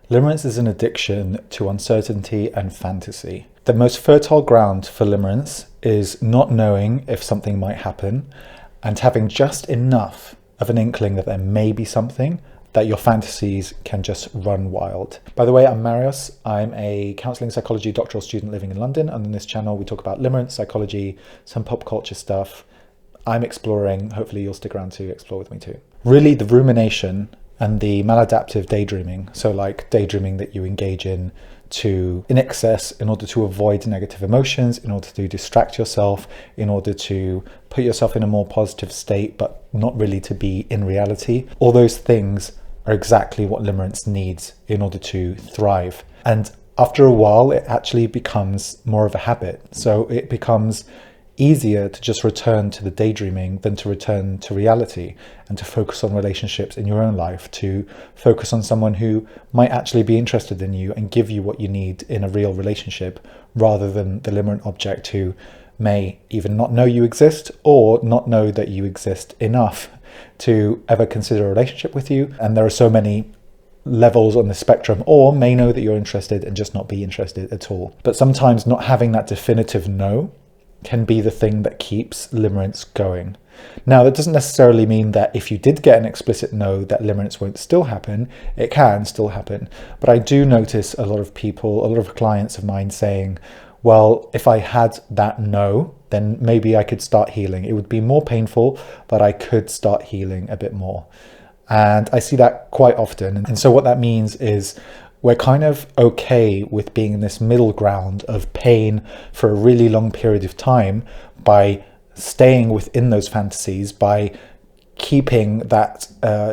Limerence is an addiction to uncertainty and fantasy. The most fertile ground for limerence is not knowing if something might happen and having just enough of an inkling that there may be something that your fantasies can just run wild. By the way, I'm Marius. I'm a counselling psychology doctoral student living in London, and on this channel we talk about limerence, psychology, some pop culture stuff. I'm exploring, hopefully you'll stick around to explore with me too. Really, the rumination and the maladaptive daydreaming, so like daydreaming that you engage in excess in order to avoid negative emotions, in order to distract yourself, in order to put yourself in a more positive state, but not really to be in reality. All those things are exactly what limerence needs in order to thrive. And after a while, it actually becomes more of a habit. So it becomes easier to just return to the daydreaming than to return to reality and to focus on relationships in your own life, to focus on someone who might actually be interested in you and give you what you need in a real relationship, rather than the limerent object who may even not know you exist or not know that you exist enough to ever consider a relationship with you. And there are so many levels on the spectrum, or may know that you're interested and just not be interested at all. But sometimes not having that definitive no can be the thing that keeps limerence going. Now, that doesn't necessarily mean that if you did get an explicit no, that limerence won't still happen. It can still happen. But I do notice a lot of people, a lot of clients of mine saying, well, if I had that no, then maybe I could start healing. It would be more painful, but I could start healing a bit more. And I see that quite often. And so what that means is we're kind of okay with being in this middle ground of pain for a really long period of time by staying within those fantasies, by keeping that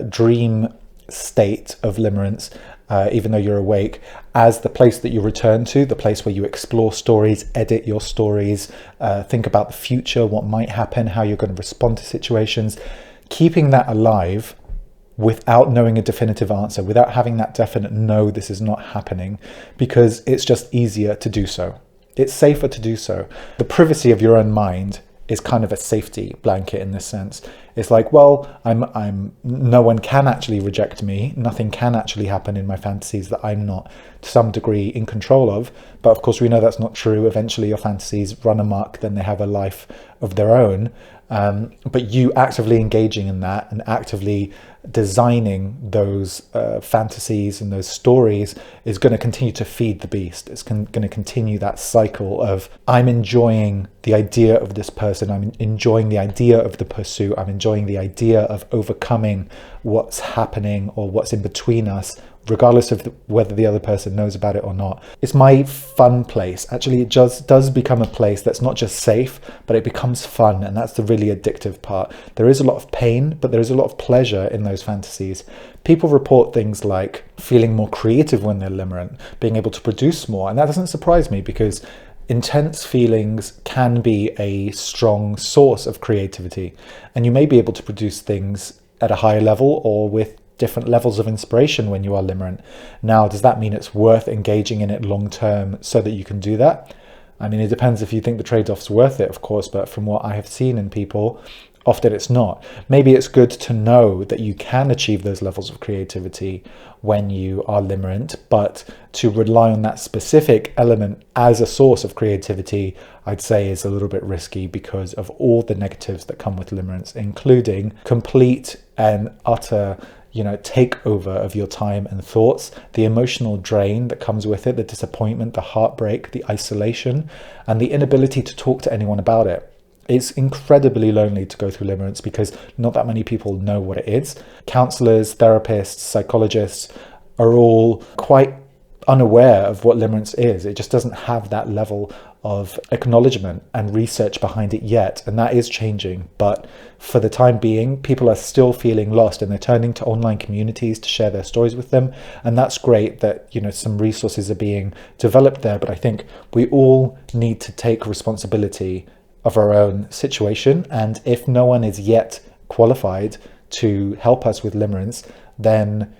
dream state of limerence, even though you're awake, as the place that you return to, the place where you explore stories, edit your stories, think about the future, what might happen, how you're going to respond to situations. Keeping that alive without knowing a definitive answer, without having that definite no, this is not happening, because it's just easier to do so. It's safer to do so. The privacy of your own mind is kind of a safety blanket in this sense. It's like, well, no one can actually reject me. Nothing can actually happen in my fantasies that I'm not to some degree in control of. But of course, we know that's not true. Eventually your fantasies run amok, then they have a life of their own. But you actively engaging in that and actively designing those fantasies and those stories is going to continue to feed the beast. It's going to continue that cycle of, I'm enjoying the idea of this person, I'm enjoying the idea of the pursuit, I'm enjoying the idea of overcoming what's happening or what's in between us, regardless of whether the other person knows about it or not. It's my fun place. Actually, it just does become a place that's not just safe, but it becomes fun, and that's the really addictive part. There is a lot of pain, but there is a lot of pleasure in those fantasies. People report things like feeling more creative when they're limerent, being able to produce more, and that doesn't surprise me, because intense feelings can be a strong source of creativity, and you may be able to produce things at a higher level or with different levels of inspiration when you are limerent. Now, does that mean it's worth engaging in it long term so that you can do that? I mean, it depends if you think the trade-off's worth it, of course, but from what I have seen in people, often it's not. Maybe it's good to know that you can achieve those levels of creativity when you are limerent, but to rely on that specific element as a source of creativity, I'd say is a little bit risky because of all the negatives that come with limerence, including complete and utter takeover of your time and thoughts, the emotional drain that comes with it, the disappointment, the heartbreak, the isolation, and the inability to talk to anyone about it. It's incredibly lonely to go through limerence because not that many people know what it is. Counselors, therapists, psychologists are all quite unaware of what limerence is. It just doesn't have that level of acknowledgement and research behind it yet, and that is changing. But for the time being, people are still feeling lost, and they're turning to online communities to share their stories with them, and that's great that some resources are being developed there. But I think we all need to take responsibility of our own situation, and if no one is yet qualified to help us with limerence, then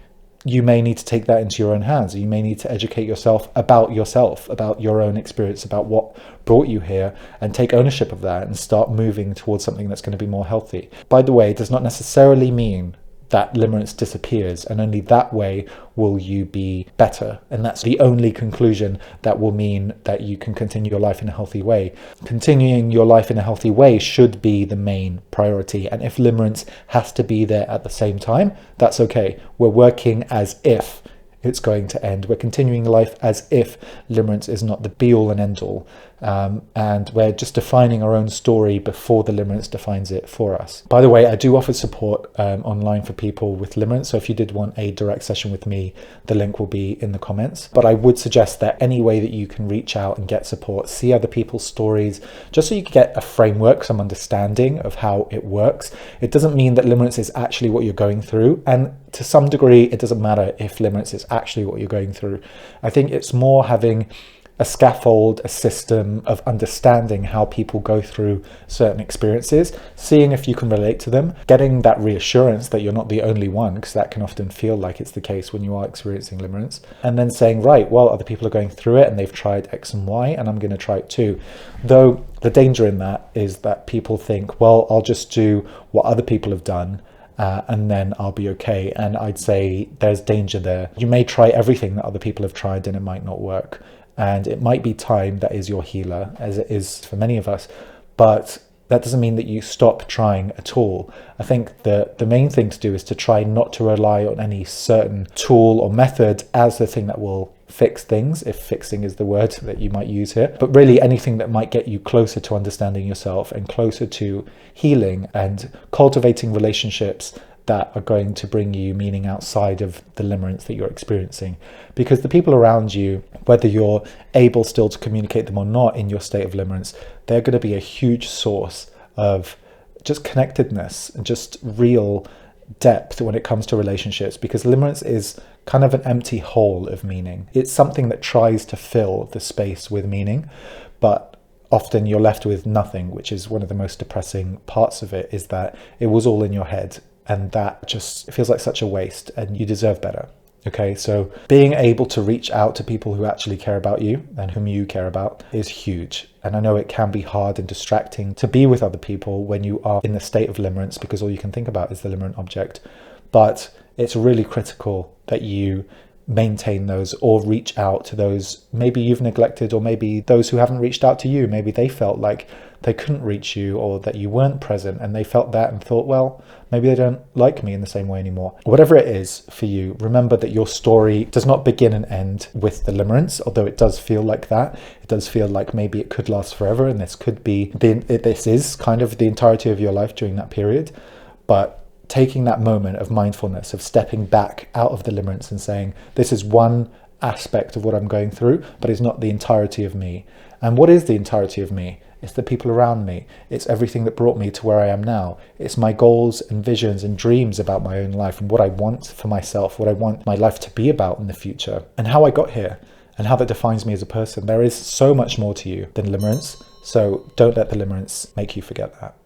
you may need to take that into your own hands. You may need to educate yourself, about your own experience, about what brought you here, and take ownership of that and start moving towards something that's going to be more healthy. By the way, it does not necessarily mean that limerence disappears, and only that way will you be better. And that's the only conclusion that will mean that you can continue your life in a healthy way. Continuing your life in a healthy way should be the main priority. And if limerence has to be there at the same time, that's okay. We're working as if it's going to end. We're continuing life as if limerence is not the be-all and end-all. And we're just defining our own story before the limerence defines it for us. By the way, I do offer support online for people with limerence. So if you did want a direct session with me, the link will be in the comments. But I would suggest that any way that you can reach out and get support, see other people's stories, just so you can get a framework, some understanding of how it works. It doesn't mean that limerence is actually what you're going through. And to some degree, it doesn't matter if limerence is actually what you're going through. I think it's more having a scaffold, a system of understanding how people go through certain experiences, seeing if you can relate to them, getting that reassurance that you're not the only one, because that can often feel like it's the case when you are experiencing limerence, and then saying, right, well, other people are going through it and they've tried X and Y, and I'm going to try it too. Though the danger in that is that people think, well, I'll just do what other people have done, and then I'll be okay. And I'd say there's danger there. You may try everything that other people have tried and it might not work. And it might be time that is your healer, as it is for many of us. But that doesn't mean that you stop trying at all. I think the main thing to do is to try not to rely on any certain tool or method as the thing that will fix things, if fixing is the word that you might use here, but really anything that might get you closer to understanding yourself and closer to healing and cultivating relationships that are going to bring you meaning outside of the limerence that you're experiencing. Because the people around you, whether you're able still to communicate them or not in your state of limerence, they're going to be a huge source of just connectedness and just real depth when it comes to relationships, because limerence is kind of an empty hole of meaning. It's something that tries to fill the space with meaning, but often you're left with nothing, which is one of the most depressing parts of it, is that it was all in your head. And that just feels like such a waste, and you deserve better. Okay, so being able to reach out to people who actually care about you and whom you care about is huge. And I know it can be hard and distracting to be with other people when you are in the state of limerence, because all you can think about is the limerent object. But it's really critical that you maintain those, or reach out to those maybe you've neglected, or maybe those who haven't reached out to you. Maybe they felt like they couldn't reach you, or that you weren't present, and they felt that and thought, well, maybe they don't like me in the same way anymore. Whatever it is for you, remember that your story does not begin and end with the limerence, although it does feel like that. It does feel like maybe it could last forever, and this could be this is kind of the entirety of your life during that period. But taking that moment of mindfulness, of stepping back out of the limerence and saying, this is one aspect of what I'm going through, but it's not the entirety of me. And what is the entirety of me? It's the people around me. It's everything that brought me to where I am now. It's my goals and visions and dreams about my own life, and what I want for myself, what I want my life to be about in the future, and how I got here, and how that defines me as a person. There is so much more to you than limerence, so don't let the limerence make you forget that.